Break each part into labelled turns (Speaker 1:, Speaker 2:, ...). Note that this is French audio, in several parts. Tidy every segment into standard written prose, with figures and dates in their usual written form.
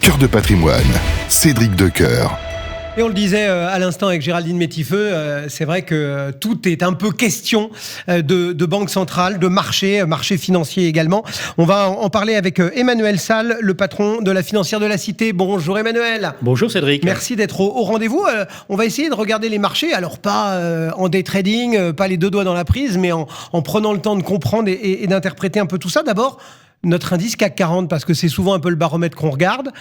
Speaker 1: Cœur de patrimoine, Cédric Decoeur.
Speaker 2: Et on le disait à l'instant avec Géraldine Métifeux, c'est vrai que tout est un peu question de banque centrale, de marché financier également. On va en parler avec Emmanuel Salle, le patron de la financière de la Cité. Bonjour Emmanuel.
Speaker 3: Bonjour Cédric.
Speaker 2: Merci d'être au rendez-vous. On va essayer de regarder les marchés, alors pas en day trading, pas les deux doigts dans la prise, mais en prenant le temps de comprendre et d'interpréter un peu tout ça. D'abord, notre indice CAC 40, parce que c'est souvent un peu le baromètre qu'on regarde.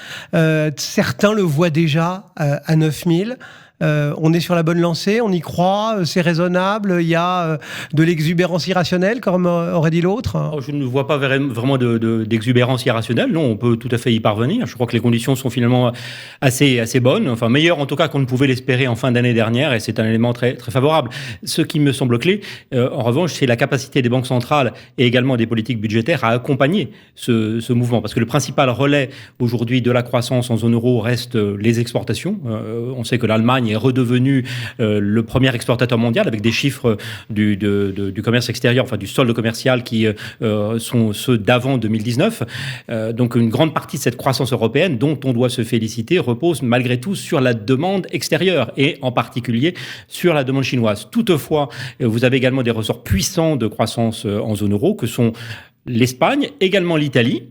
Speaker 2: Certains le voient déjà à 9000. On est sur la bonne lancée, on y croit, c'est raisonnable, il y a de l'exubérance irrationnelle, comme aurait dit l'autre.
Speaker 3: Alors, je ne vois pas vraiment d'exubérance irrationnelle, non, on peut tout à fait y parvenir. Je crois que les conditions sont finalement assez bonnes, enfin meilleures en tout cas qu'on ne pouvait l'espérer en fin d'année dernière, et c'est un élément très, très favorable. Ce qui me semble clé, en revanche, c'est la capacité des banques centrales et également des politiques budgétaires à accompagner ce mouvement, parce que le principal relais aujourd'hui de la croissance en zone euro reste les exportations. On sait que l'Allemagne est redevenu le premier exportateur mondial avec des chiffres du commerce extérieur, enfin du solde commercial qui sont ceux d'avant 2019. Donc une grande partie de cette croissance européenne dont on doit se féliciter repose malgré tout sur la demande extérieure et en particulier sur la demande chinoise. Toutefois, vous avez également des ressorts puissants de croissance en zone euro que sont l'Espagne, également l'Italie,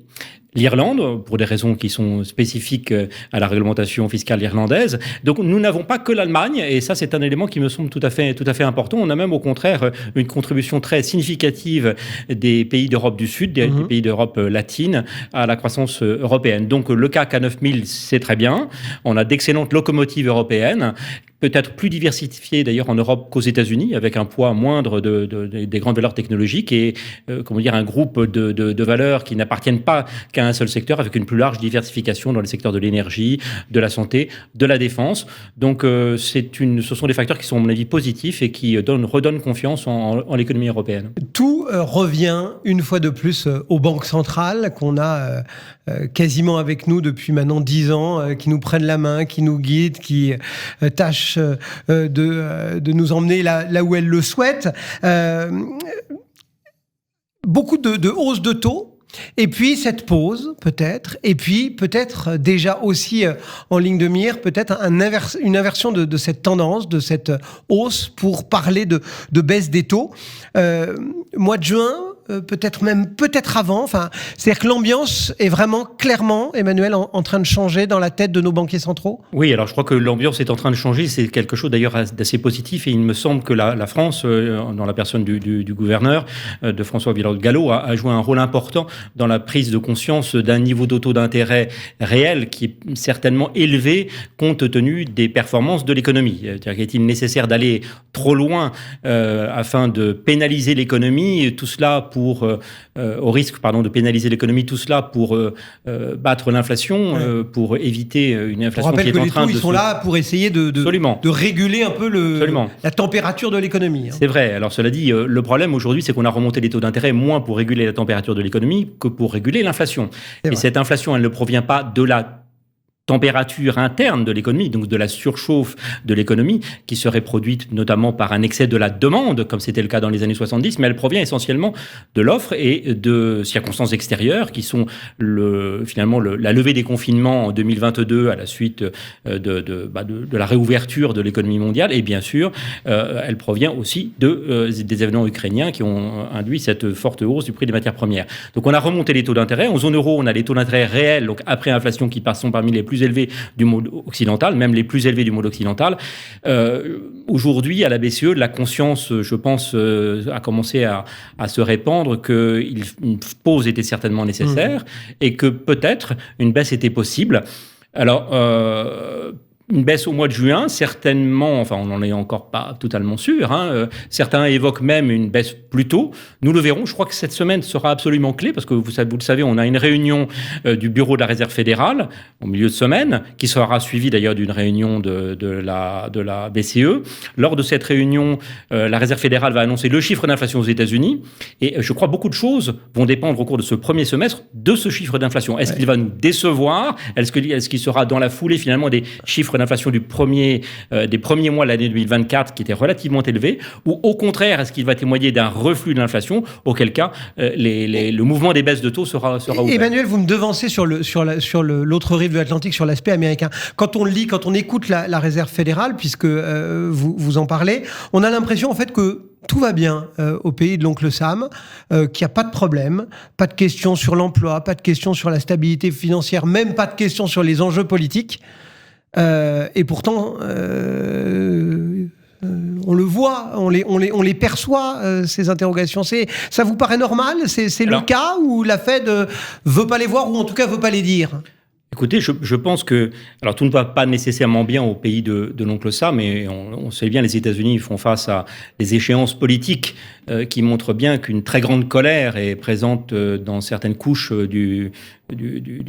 Speaker 3: l'Irlande, pour des raisons qui sont spécifiques à la réglementation fiscale irlandaise. Donc, nous n'avons pas que l'Allemagne, et ça, c'est un élément qui me semble tout à fait important. On a même, au contraire, une contribution très significative des pays d'Europe du Sud, des pays d'Europe latine, à la croissance européenne. Donc, le CAC à 9000, c'est très bien. On a d'excellentes locomotives européennes, peut-être plus diversifiées d'ailleurs en Europe qu'aux États-Unis, avec un poids moindre des grandes valeurs technologiques et un groupe de valeurs qui n'appartiennent pas qu'à un seul secteur, avec une plus large diversification dans les secteurs de l'énergie, de la santé, de la défense. Donc ce sont des facteurs qui sont à mon avis positifs et qui redonnent confiance en l'économie européenne.
Speaker 2: Tout revient une fois de plus aux banques centrales qu'on a quasiment avec nous depuis maintenant 10 ans, qui nous prennent la main, qui nous guident, qui tâchent de nous emmener là où elles le souhaitent. Beaucoup de hausses de taux. Et puis cette pause, peut-être, et puis peut-être déjà aussi en ligne de mire, peut-être une inversion de cette tendance, de cette hausse pour parler de baisse des taux. Mois de juin, peut-être avant. Enfin, c'est-à-dire que l'ambiance est vraiment clairement, Emmanuel, en train de changer dans la tête de nos banquiers centraux.
Speaker 3: Oui, alors je crois que l'ambiance est en train de changer. C'est quelque chose d'ailleurs d'assez positif. Et il me semble que la France, dans la personne du gouverneur, de François Villard-Gallo, a joué un rôle important dans la prise de conscience d'un niveau de taux d'intérêt réel qui est certainement élevé compte tenu des performances de l'économie. C'est-à-dire qu'est-il nécessaire d'aller trop loin afin de pénaliser l'économie, tout cela au risque de pénaliser l'économie, tout cela pour battre l'inflation, pour éviter une inflation qui est en train de...
Speaker 2: On rappelle que les taux, ils sont là pour essayer de réguler un peu la température de l'économie.
Speaker 3: C'est vrai. Alors cela dit, le problème aujourd'hui, c'est qu'on a remonté les taux d'intérêt moins pour réguler la température de l'économie que pour réguler l'inflation. Et cette inflation, elle ne provient pas de la température interne de l'économie, donc de la surchauffe de l'économie, qui serait produite notamment par un excès de la demande, comme c'était le cas dans les années 70, mais elle provient essentiellement de l'offre et de circonstances extérieures qui sont la levée des confinements en 2022 à la suite de la réouverture de l'économie mondiale, et bien sûr, elle provient aussi des événements ukrainiens qui ont induit cette forte hausse du prix des matières premières. Donc on a remonté les taux d'intérêt. En zone euro, on a les taux d'intérêt réels, donc après inflation, qui sont parmi les plus élevés du monde occidental, même les plus élevés du monde occidental. Aujourd'hui, à la BCE, la conscience, je pense, a commencé à se répandre qu'une pause était certainement nécessaire et que peut-être une baisse était possible. Alors, une baisse au mois de juin, certainement, enfin on n'en est encore pas totalement sûr, certains évoquent même une baisse plus tôt. Nous le verrons, je crois que cette semaine sera absolument clé parce que vous le savez, on a une réunion du bureau de la Réserve fédérale au milieu de semaine, qui sera suivie d'ailleurs d'une réunion de la BCE. Lors de cette réunion, la Réserve fédérale va annoncer le chiffre d'inflation aux États-Unis et je crois beaucoup de choses vont dépendre au cours de ce premier semestre de ce chiffre d'inflation. Est-ce qu'il va nous décevoir ? Est-ce qu'il sera dans la foulée finalement des chiffres chiffre d'inflation des premiers mois de l'année 2024 qui était relativement élevé, ou au contraire, est-ce qu'il va témoigner d'un reflux de l'inflation, auquel cas le mouvement des baisses de taux sera ouvert.
Speaker 2: Emmanuel, vous me devancez sur l'autre rive de l'Atlantique, sur l'aspect américain. Quand on écoute la Réserve fédérale, puisque vous en parlez, on a l'impression en fait que tout va bien au pays de l'oncle Sam, qu'il n'y a pas de problème, pas de questions sur l'emploi, pas de questions sur la stabilité financière, même pas de questions sur les enjeux politiques. Et pourtant, on le voit, on les perçoit, ces interrogations. Ça vous paraît normal ? C'est le cas où la Fed veut pas les voir, ou en tout cas veut pas les dire ?
Speaker 3: Écoutez, je pense que tout ne va pas nécessairement bien au pays de l'oncle Sam, mais on sait bien, les États-Unis font face à des échéances politiques qui montrent bien qu'une très grande colère est présente dans certaines couches du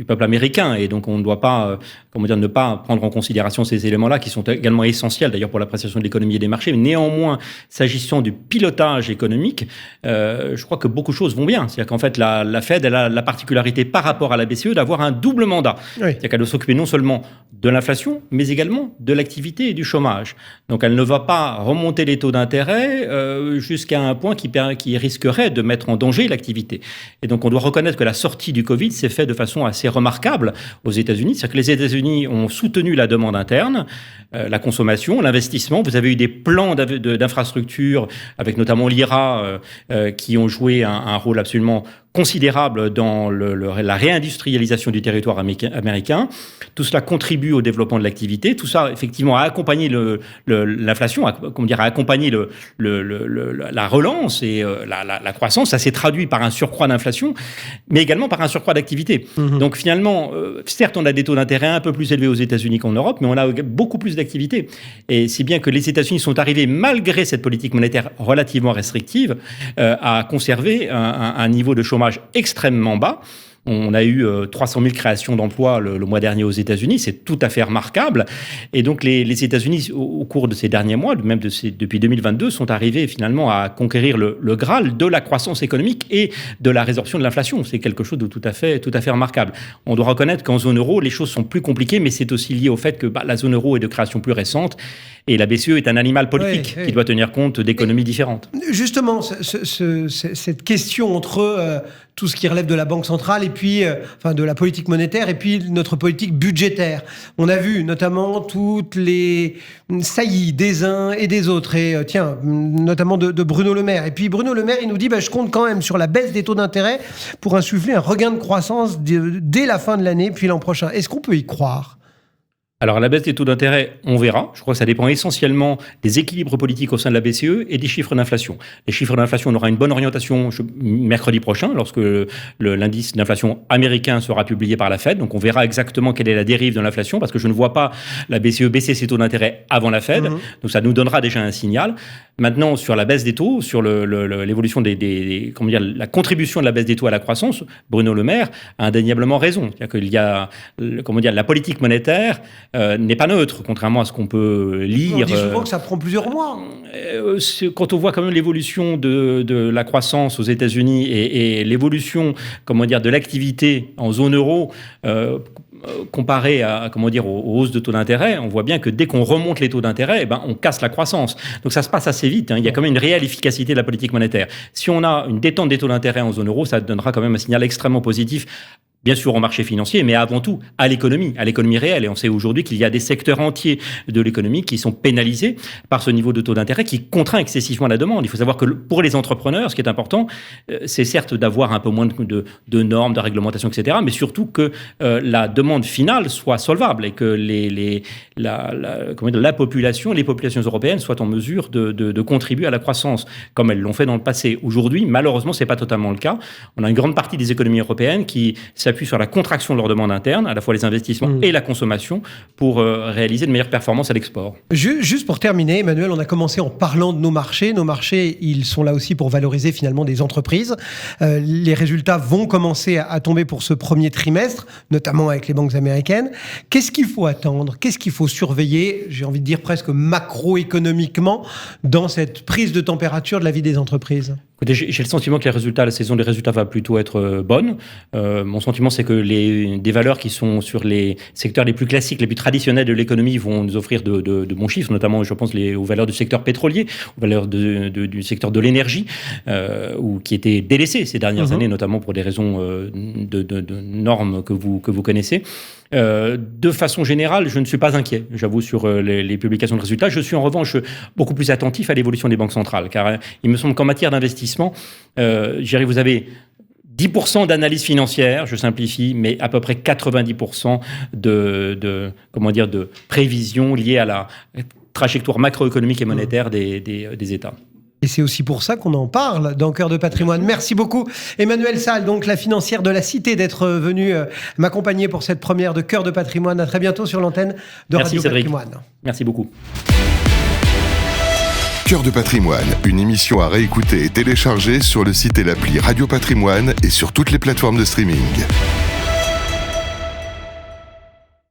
Speaker 3: peuple américain, et donc on ne doit pas, ne pas prendre en considération ces éléments-là qui sont également essentiels d'ailleurs pour l'appréciation de l'économie et des marchés. Mais néanmoins, s'agissant du pilotage économique, je crois que beaucoup de choses vont bien. C'est-à-dire qu'en fait, la Fed, elle a la particularité par rapport à la BCE d'avoir un double mandat. Oui. C'est-à-dire qu'elle doit s'occuper non seulement de l'inflation, mais également de l'activité et du chômage. Donc elle ne va pas remonter les taux d'intérêt jusqu'à un point qui risquerait de mettre en danger l'activité. Et donc on doit reconnaître que la sortie du Covid s'est faite de façon assez remarquable aux États-Unis. C'est-à-dire que les États-Unis ont soutenu la demande interne, la consommation, l'investissement. Vous avez eu des plans d'infrastructures, avec notamment l'IRA, qui ont joué un rôle absolument considérable dans la réindustrialisation du territoire américain. Tout cela contribue au développement de l'activité. Tout ça, effectivement, a accompagné l'inflation, a accompagné la relance et la croissance. Ça s'est traduit par un surcroît d'inflation, mais également par un surcroît d'activité. Mmh. Donc finalement, certes, on a des taux d'intérêt un peu plus élevés aux États-Unis qu'en Europe, mais on a beaucoup plus d'activité. Et si bien que les États-Unis sont arrivés, malgré cette politique monétaire relativement restrictive, à conserver un niveau de chômage extrêmement bas. On a eu 300 000 créations d'emplois le mois dernier aux États-Unis, c'est tout à fait remarquable. Et donc les États-Unis, au cours de ces derniers mois, même depuis 2022, sont arrivés finalement à conquérir le Graal de la croissance économique et de la résorption de l'inflation. C'est quelque chose de tout à fait remarquable. On doit reconnaître qu'en zone euro, les choses sont plus compliquées, mais c'est aussi lié au fait que la zone euro est de création plus récente. Et la BCE est un animal politique qui doit tenir compte d'économies différentes.
Speaker 2: Justement, cette question entre tout ce qui relève de la Banque centrale et puis de la politique monétaire et puis notre politique budgétaire. On a vu notamment toutes les saillies des uns et des autres, et notamment de Bruno Le Maire. Et puis Bruno Le Maire, il nous dit je compte quand même sur la baisse des taux d'intérêt pour insuffler un regain de croissance dès la fin de l'année, puis l'an prochain. Est-ce qu'on peut y croire ?
Speaker 3: Alors, la baisse des taux d'intérêt, on verra. Je crois que ça dépend essentiellement des équilibres politiques au sein de la BCE et des chiffres d'inflation. Les chiffres d'inflation, on aura une bonne orientation mercredi prochain, lorsque l'indice d'inflation américain sera publié par la Fed. Donc, on verra exactement quelle est la dérive de l'inflation, parce que je ne vois pas la BCE baisser ses taux d'intérêt avant la Fed. Mmh. Donc, ça nous donnera déjà un signal. Maintenant, sur la baisse des taux, sur l'évolution la contribution de la baisse des taux à la croissance, Bruno Le Maire a indéniablement raison. C'est-à-dire qu'il y a, la politique monétaire n'est pas neutre, contrairement à ce qu'on peut lire. On
Speaker 2: dit souvent que ça prend plusieurs mois.
Speaker 3: Quand on voit quand même l'évolution de la croissance aux États-Unis et l'évolution, de l'activité en zone euro, comparé aux hausses de taux d'intérêt, on voit bien que dès qu'on remonte les taux d'intérêt, on casse la croissance. Donc ça se passe assez vite. Il y a quand même une réelle efficacité de la politique monétaire. Si on a une détente des taux d'intérêt en zone euro, ça donnera quand même un signal extrêmement positif, bien sûr au marché financier, mais avant tout à l'économie réelle. Et on sait aujourd'hui qu'il y a des secteurs entiers de l'économie qui sont pénalisés par ce niveau de taux d'intérêt qui contraint excessivement la demande. Il faut savoir que pour les entrepreneurs, ce qui est important, c'est certes d'avoir un peu moins de normes, de réglementations, etc., mais surtout que la demande finale soit solvable et que la population, les populations européennes soient en mesure de contribuer à la croissance, comme elles l'ont fait dans le passé. Aujourd'hui, malheureusement, c'est pas totalement le cas. On a une grande partie des économies européennes qui s'appuie sur la contraction de leur demande interne, à la fois les investissements et la consommation, pour réaliser de meilleures performances à l'export.
Speaker 2: Juste pour terminer, Emmanuel, on a commencé en parlant de nos marchés. Nos marchés, ils sont là aussi pour valoriser finalement des entreprises. Les résultats vont commencer à tomber pour ce premier trimestre, notamment avec les banques américaines. Qu'est-ce qu'il faut attendre ? Qu'est-ce qu'il faut surveiller, j'ai envie de dire presque macroéconomiquement, dans cette prise de température de la vie des entreprises ?
Speaker 3: Écoutez, j'ai le sentiment que la saison des résultats va plutôt être bonne. Mon sentiment, c'est que des valeurs qui sont sur les secteurs les plus classiques, les plus traditionnels de l'économie vont nous offrir de bons chiffres, notamment, je pense, aux valeurs du secteur pétrolier, aux valeurs du secteur de l'énergie, ou qui étaient délaissées ces dernières années, notamment pour des raisons de normes que vous connaissez. De façon générale, je ne suis pas inquiet, j'avoue, sur les publications de résultats. Je suis en revanche beaucoup plus attentif à l'évolution des banques centrales, car il me semble qu'en matière d'investissement, vous avez 10% d'analyse financière, je simplifie, mais à peu près 90% de prévisions liées à la trajectoire macroéconomique et monétaire des États.
Speaker 2: Et c'est aussi pour ça qu'on en parle dans Cœur de Patrimoine. Merci beaucoup Emmanuel Salle, donc la financière de la Cité, d'être venu m'accompagner pour cette première de Cœur de Patrimoine. À très bientôt sur l'antenne de Radio Patrimoine.
Speaker 3: Merci beaucoup.
Speaker 1: Cœur de Patrimoine, une émission à réécouter et télécharger sur le site et l'appli Radio Patrimoine et sur toutes les plateformes de streaming.